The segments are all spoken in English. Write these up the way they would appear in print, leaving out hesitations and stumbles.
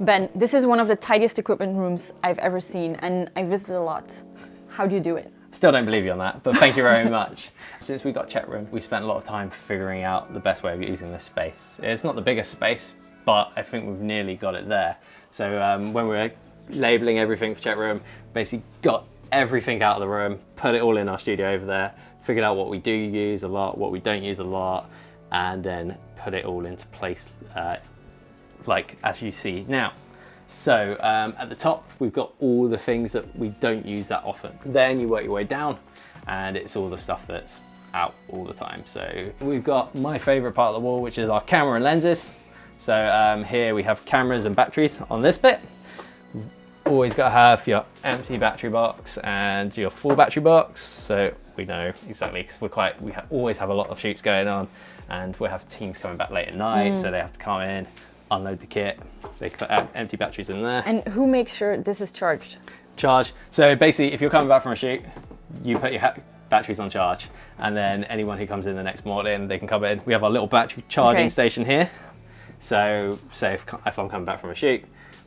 Ben, this is one of the tidiest equipment rooms I've ever seen, and I visited a lot. How do you do it? Still don't believe you on that, but thank you very much. Since we got Check Room, we spent a lot of time figuring out the best way of using this space. It's not the biggest space, but I think we've nearly got it there. So when we were labeling everything for Check Room, basically got everything out of the room, put it all in our studio over there, figured out what we do use a lot, what we don't use a lot, and then put it all into place like as you see now. So at the top, we've got all the things that we don't use that often. Then you work your way down and it's all the stuff that's out all the time. So we've got my favorite part of the wall, which is our camera and lenses. So here we have cameras and batteries on this bit. Always got to have your empty battery box and your full battery box. So we know exactly, because we always have a lot of shoots going on and we'll have teams coming back late at night. So they have to come in, unload the kit, they put empty batteries in there. And who makes sure this is charged? Charge. So basically, if you're coming back from a shoot, you put your batteries on charge, and then anyone who comes in the next morning, they can come in. We have our little battery charging station here. So if I'm coming back from a shoot,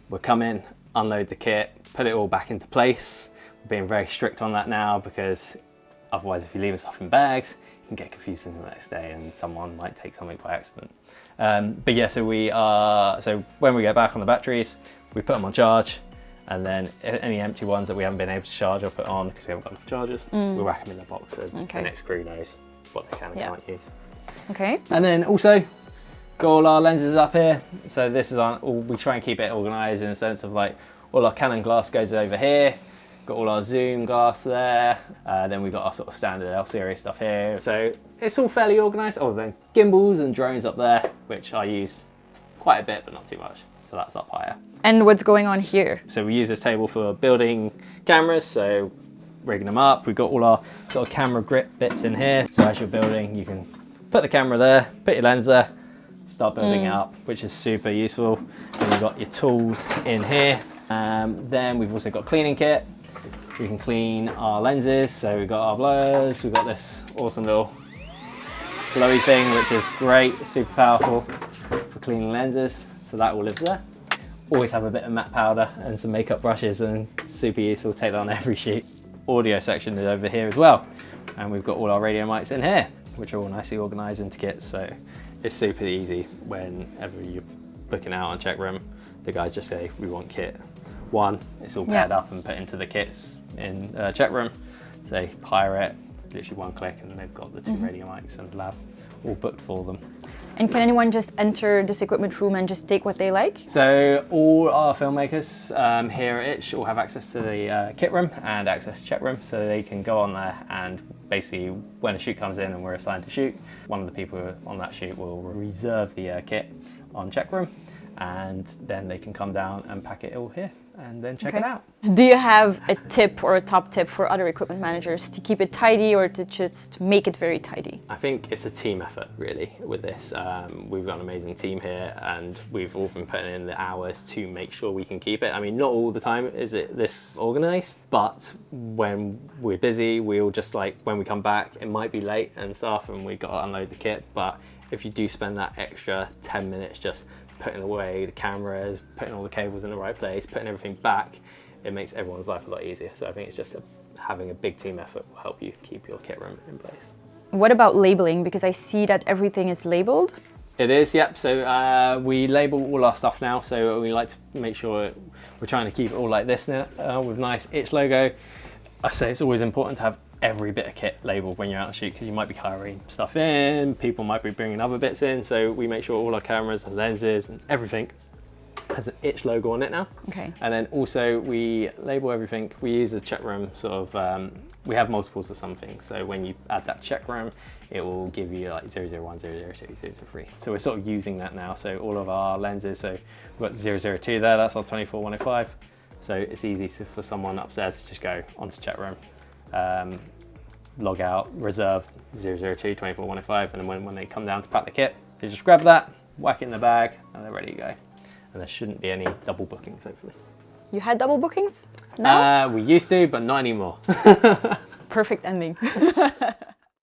we'll come in, unload the kit, put it all back into place. We're being very strict on that now, because otherwise if you're leaving stuff in bags, you can get confused in the next day and someone might take something by accident. But yeah, so when we get back on the batteries, we put them on charge, and then any empty ones that we haven't been able to charge or put on because we haven't got enough chargers, we whack them in the box so the next crew knows what they can and can't use. Okay. And then also got all our lenses up here. So this is we try and keep it organized in the sense of like all our Canon glass goes over here. Got all our zoom glass there, then we've got our sort of standard L-series stuff here. So it's all fairly organised, other than gimbals and drones up there, which I use quite a bit, but not too much. So that's up higher. And what's going on here? So we use this table for building cameras, so rigging them up. We've got all our sort of camera grip bits in here. So as you're building, you can put the camera there, put your lens there, start building it up, which is super useful. And you've got your tools in here. Then we've also got cleaning kit. We can clean our lenses, so we've got our blowers, we've got this awesome little blowy thing, which is great, super powerful for cleaning lenses, so that all lives there. Always have a bit of matte powder and some makeup brushes, and super useful, take that on every shoot. Audio section is over here as well, and we've got all our radio mics in here, which are all nicely organised into kits, so it's super easy whenever you're booking out on Check Room. The guys just say, we want kit 1, it's all paired up and put into the kits in Check Room. So they hire it, literally one click, and they've got the 2 radio mics and lav all booked for them. And can anyone just enter this equipment room and just take what they like? So all our filmmakers here at Itch all have access to the kit room and access to Check Room, so they can go on there and basically when a shoot comes in and we're assigned to shoot, one of the people on that shoot will reserve the kit on Check Room, and then they can come down and pack it all here and then check it out. Do you have a tip or a top tip for other equipment managers to keep it tidy or to just make it very tidy? I think it's a team effort really with this. We've got an amazing team here and we've all been putting in the hours to make sure we can keep it. I mean, not all the time is it this organized, but when we're busy, we'll just when we come back, it might be late and stuff and we've got to unload the kit, but if you do spend that extra 10 minutes just putting away the cameras, putting all the cables in the right place, putting everything back, it makes everyone's life a lot easier. So I think it's just having a big team effort will help you keep your kit room in place. What about labeling? Because I see that everything is labeled. It is, yep. So we label all our stuff now. So we like to make sure we're trying to keep it all like this now with nice Itch logo. I say it's always important to have every bit of kit labeled when you're out on shoot, because you might be carrying stuff in, people might be bringing other bits in, so we make sure all our cameras and lenses and everything has an Itch logo on it now. Okay. And then also we label everything. We use the Check Room sort of, we have multiples of something, so when you add that Check Room, it will give you like 001, 002, 003. So we're sort of using that now, so all of our lenses, so we've got 002 there, that's our 24-105. So it's easy for someone upstairs to just go onto Check Room, log out, reserve 002, 24-105, and then when they come down to pack the kit, they just grab that, whack it in the bag, and they're ready to go. And there shouldn't be any double bookings, hopefully. You had double bookings? No? We used to, but not anymore. Perfect ending.